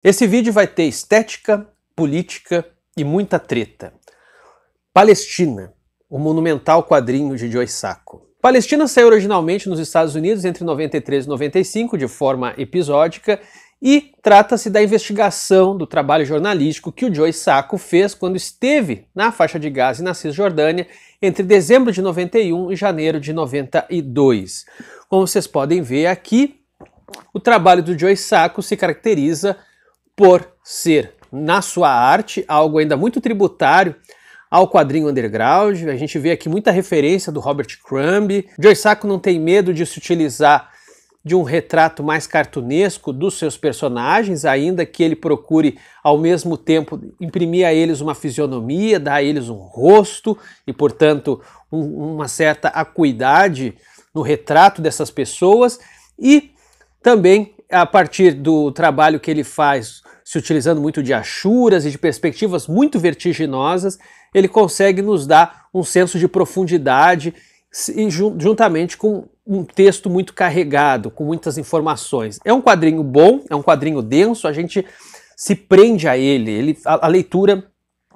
Esse vídeo vai ter estética, política e muita treta. Palestina, o monumental quadrinho de Joe Sacco. Palestina saiu originalmente nos Estados Unidos entre 93 e 95 de forma episódica e trata-se da investigação do trabalho jornalístico que o Joe Sacco fez quando esteve na faixa de Gaza e na Cisjordânia entre dezembro de 91 e janeiro de 92. Como vocês podem ver aqui, o trabalho do Joe Sacco se caracteriza por ser, na sua arte, algo ainda muito tributário ao quadrinho underground. A gente vê aqui muita referência do Robert Crumb. Joe Sacco não tem medo de se utilizar de um retrato mais cartunesco dos seus personagens, ainda que ele procure, ao mesmo tempo, imprimir a eles uma fisionomia, dar a eles um rosto e, portanto, uma certa acuidade no retrato dessas pessoas. E também, a partir do trabalho que ele faz, se utilizando muito de achuras e de perspectivas muito vertiginosas, ele consegue nos dar um senso de profundidade e juntamente com um texto muito carregado, com muitas informações. É um quadrinho bom, é um quadrinho denso, a gente se prende a ele, a leitura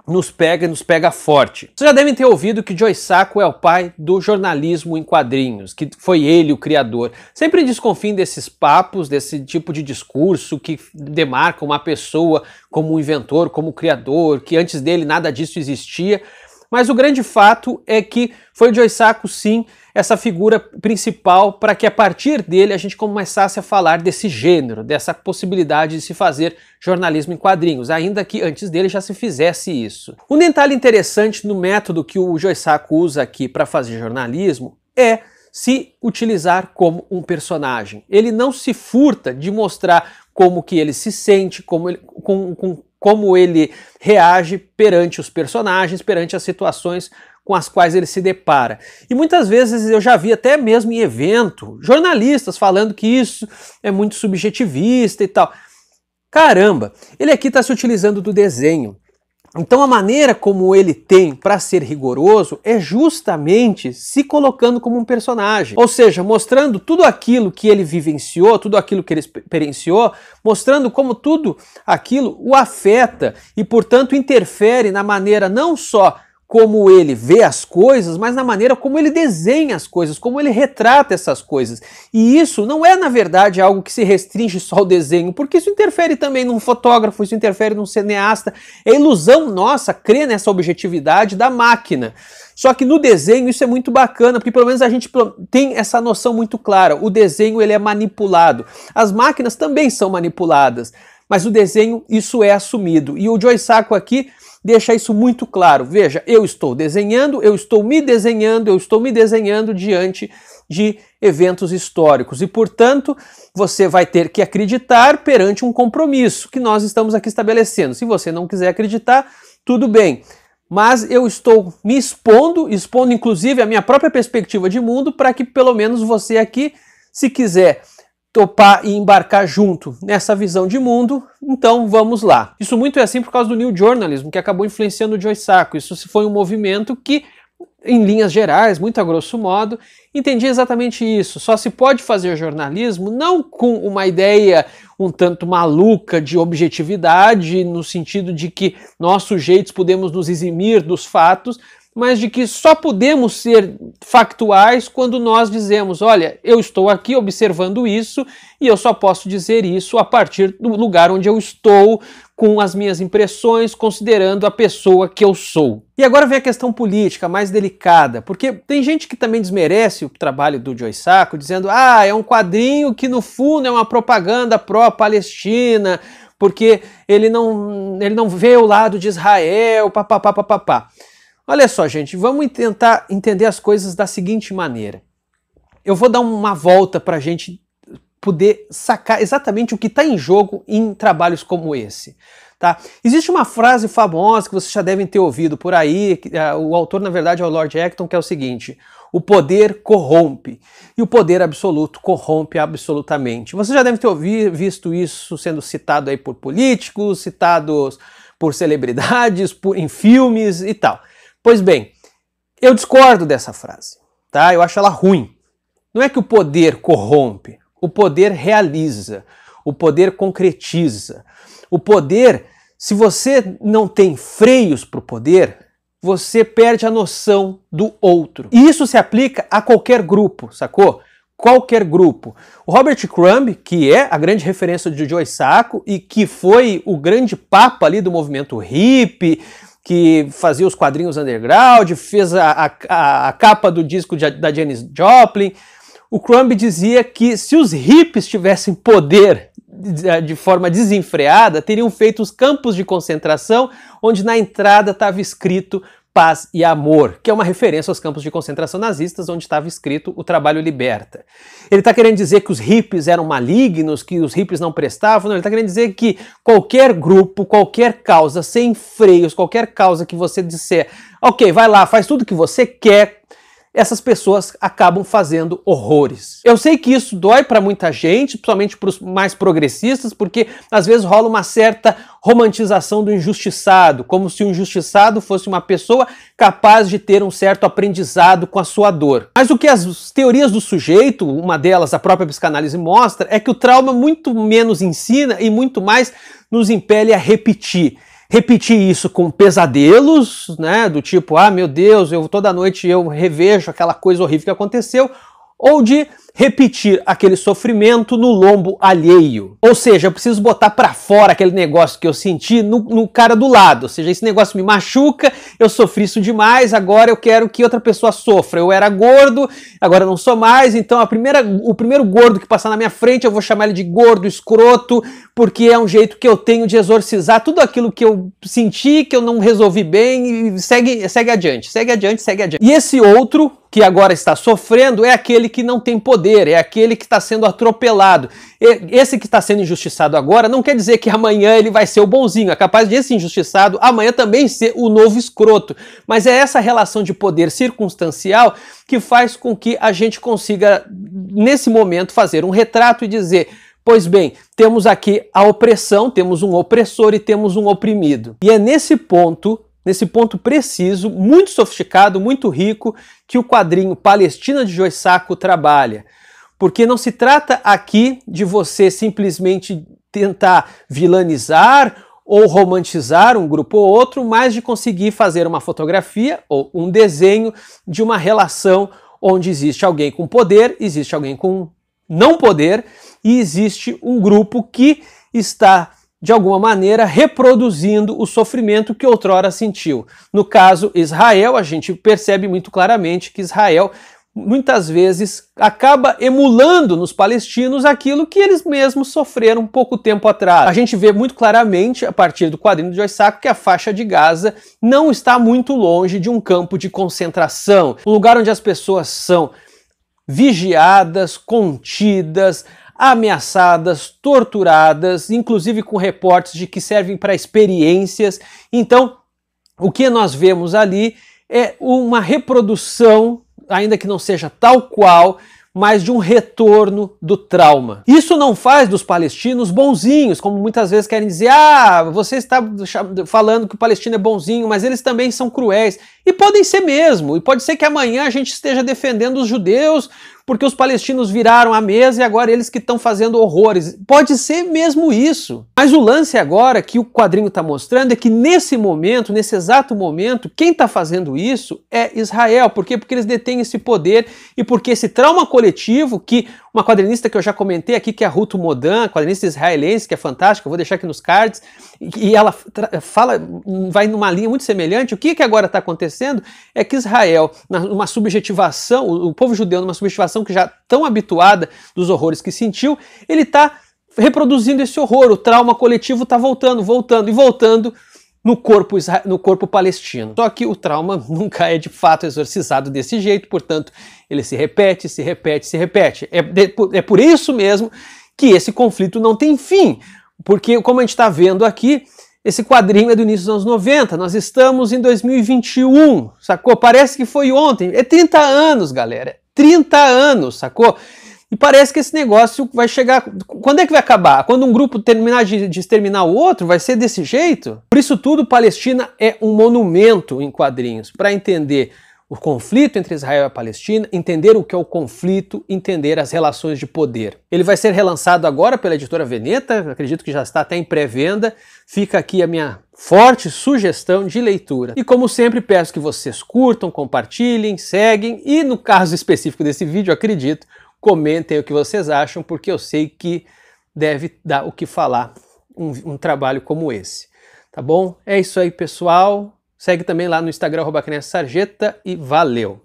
nos pega forte. Vocês já devem ter ouvido que Joe Sacco é o pai do jornalismo em quadrinhos, que foi ele o criador. Sempre desconfiem desses papos, desse tipo de discurso que demarca uma pessoa como um inventor, como criador, que antes dele nada disso existia. Mas o grande fato é que foi o Joe Sacco, sim, essa figura principal para que a partir dele a gente começasse a falar desse gênero, dessa possibilidade de se fazer jornalismo em quadrinhos, ainda que antes dele já se fizesse isso. Um detalhe interessante no método que o Joe Sacco usa aqui para fazer jornalismo é se utilizar como um personagem. Ele não se furta de mostrar como que ele se sente, como ele reage perante os personagens, perante as situações com as quais ele se depara. E muitas vezes eu já vi até mesmo em evento, jornalistas falando que isso é muito subjetivista e tal. Caramba, ele aqui está se utilizando do desenho. Então a maneira como ele tem para ser rigoroso é justamente se colocando como um personagem. Ou seja, mostrando tudo aquilo que ele vivenciou, tudo aquilo que ele experienciou, mostrando como tudo aquilo o afeta e, portanto, interfere na maneira não só como ele vê as coisas, mas na maneira como ele desenha as coisas, como ele retrata essas coisas. E isso não é, na verdade, algo que se restringe só ao desenho, porque isso interfere também num fotógrafo, isso interfere num cineasta. É ilusão nossa crer nessa objetividade da máquina. Só que no desenho isso é muito bacana, porque pelo menos a gente tem essa noção muito clara. O desenho ele é manipulado. As máquinas também são manipuladas, mas o desenho isso é assumido. E o Joe Sacco aqui deixa isso muito claro. Veja, eu estou desenhando, eu estou me desenhando diante de eventos históricos e, portanto, você vai ter que acreditar perante um compromisso que nós estamos aqui estabelecendo. Se você não quiser acreditar, tudo bem. Mas eu estou me expondo inclusive a minha própria perspectiva de mundo para que pelo menos você aqui, se quiser topar e embarcar junto nessa visão de mundo, então vamos lá. Isso muito é assim por causa do New Journalism, que acabou influenciando o Joe Sacco. Isso foi um movimento que, em linhas gerais, muito a grosso modo, entendia exatamente isso. Só se pode fazer jornalismo não com uma ideia um tanto maluca de objetividade, no sentido de que nós sujeitos podemos nos eximir dos fatos, mas de que só podemos ser factuais quando nós dizemos, olha, eu estou aqui observando isso e eu só posso dizer isso a partir do lugar onde eu estou, com as minhas impressões, considerando a pessoa que eu sou. E agora vem a questão política, mais delicada, porque tem gente que também desmerece o trabalho do Joe Sacco, dizendo, é um quadrinho que no fundo é uma propaganda pró-Palestina, porque ele não vê o lado de Israel, papapá. Olha só, gente, vamos tentar entender as coisas da seguinte maneira. Eu vou dar uma volta para a gente poder sacar exatamente o que está em jogo em trabalhos como esse. Tá? Existe uma frase famosa que vocês já devem ter ouvido por aí, o autor na verdade é o Lord Acton, que é o seguinte: o poder corrompe e o poder absoluto corrompe absolutamente. Vocês já devem ter visto isso sendo citado aí por políticos, citados por celebridades, em filmes e tal. Pois bem, eu discordo dessa frase, tá? Eu acho ela ruim. Não é que o poder corrompe, o poder realiza, o poder concretiza. O poder, se você não tem freios para o poder, você perde a noção do outro. E isso se aplica a qualquer grupo, sacou? Qualquer grupo. O Robert Crumb, que é a grande referência de Joe Sacco e que foi o grande papa ali do movimento hippie, que fazia os quadrinhos underground, fez a capa do disco da Janis Joplin. O Crumb dizia que se os hippies tivessem poder de forma desenfreada, teriam feito os campos de concentração onde na entrada estava escrito paz e amor, que é uma referência aos campos de concentração nazistas, onde estava escrito o trabalho liberta. Ele está querendo dizer que os hippies eram malignos, que os hippies não prestavam, não, ele está querendo dizer que qualquer grupo, qualquer causa sem freios, qualquer causa que você disser, ok, vai lá, faz tudo o que você quer, essas pessoas acabam fazendo horrores. Eu sei que isso dói para muita gente, principalmente para os mais progressistas, porque às vezes rola uma certa romantização do injustiçado, como se o injustiçado fosse uma pessoa capaz de ter um certo aprendizado com a sua dor. Mas o que as teorias do sujeito, uma delas a própria psicanálise mostra, é que o trauma muito menos ensina e muito mais nos impele a repetir. Repetir isso com pesadelos, né, do tipo, ah, meu Deus, toda noite eu revejo aquela coisa horrível que aconteceu, ou de repetir aquele sofrimento no lombo alheio. Ou seja, eu preciso botar pra fora aquele negócio que eu senti no cara do lado. Ou seja, esse negócio me machuca, eu sofri isso demais, agora eu quero que outra pessoa sofra. Eu era gordo, agora não sou mais, então o primeiro gordo que passar na minha frente eu vou chamar ele de gordo, escroto, porque é um jeito que eu tenho de exorcizar tudo aquilo que eu senti, que eu não resolvi bem, e segue adiante, segue adiante, segue adiante. E esse outro que agora está sofrendo é aquele que não tem poder, é aquele que está sendo atropelado. Esse que está sendo injustiçado agora não quer dizer que amanhã ele vai ser o bonzinho, é capaz de esse injustiçado amanhã também ser o novo escroto. Mas é essa relação de poder circunstancial que faz com que a gente consiga, nesse momento, fazer um retrato e dizer, pois bem, temos aqui a opressão, temos um opressor e temos um oprimido. E é nesse ponto preciso, muito sofisticado, muito rico, que o quadrinho Palestina de Joe Sacco trabalha. Porque não se trata aqui de você simplesmente tentar vilanizar ou romantizar um grupo ou outro, mas de conseguir fazer uma fotografia ou um desenho de uma relação onde existe alguém com poder, existe alguém com não poder e existe um grupo que está de alguma maneira reproduzindo o sofrimento que outrora sentiu. No caso Israel, a gente percebe muito claramente que Israel muitas vezes acaba emulando nos palestinos aquilo que eles mesmos sofreram pouco tempo atrás. A gente vê muito claramente, a partir do quadrinho de Joe Sacco, que a faixa de Gaza não está muito longe de um campo de concentração, um lugar onde as pessoas são vigiadas, contidas, ameaçadas, torturadas, inclusive com reportes de que servem para experiências. Então, o que nós vemos ali é uma reprodução, ainda que não seja tal qual, mas de um retorno do trauma. Isso não faz dos palestinos bonzinhos, como muitas vezes querem dizer, ah, você está falando que o palestino é bonzinho, mas eles também são cruéis. E podem ser mesmo, e pode ser que amanhã a gente esteja defendendo os judeus, porque os palestinos viraram a mesa e agora eles que estão fazendo horrores. Pode ser mesmo isso. Mas o lance agora que o quadrinho está mostrando é que nesse momento, nesse exato momento, quem está fazendo isso é Israel. Por quê? Porque eles detêm esse poder e porque esse trauma coletivo que uma quadrinista que eu já comentei aqui, que é a Ruth Modan, quadrinista israelense, que é fantástica, eu vou deixar aqui nos cards, e ela fala, vai numa linha muito semelhante. O que agora está acontecendo é que Israel, numa subjetivação, o povo judeu numa subjetivação que já tão habituada dos horrores que sentiu, ele está reproduzindo esse horror, o trauma coletivo está voltando no corpo palestino. Só que o trauma nunca é de fato exorcizado desse jeito, portanto, ele se repete, se repete, se repete. É por isso mesmo que esse conflito não tem fim, porque, como a gente está vendo aqui, esse quadrinho é do início dos anos 90, nós estamos em 2021, sacou? Parece que foi ontem, é 30 anos, galera, 30 anos, sacou? E parece que esse negócio vai chegar... Quando é que vai acabar? Quando um grupo terminar de exterminar o outro? Vai ser desse jeito? Por isso tudo, Palestina é um monumento em quadrinhos, para entender o conflito entre Israel e a Palestina, entender o que é o conflito, entender as relações de poder. Ele vai ser relançado agora pela editora Veneta, acredito que já está até em pré-venda. Fica aqui a minha forte sugestão de leitura. E como sempre, peço que vocês curtam, compartilhem, seguem e no caso específico desse vídeo, acredito, comentem o que vocês acham, porque eu sei que deve dar o que falar um trabalho como esse. Tá bom? É isso aí, pessoal. Segue também lá no Instagram, @criançasarjeta, e valeu!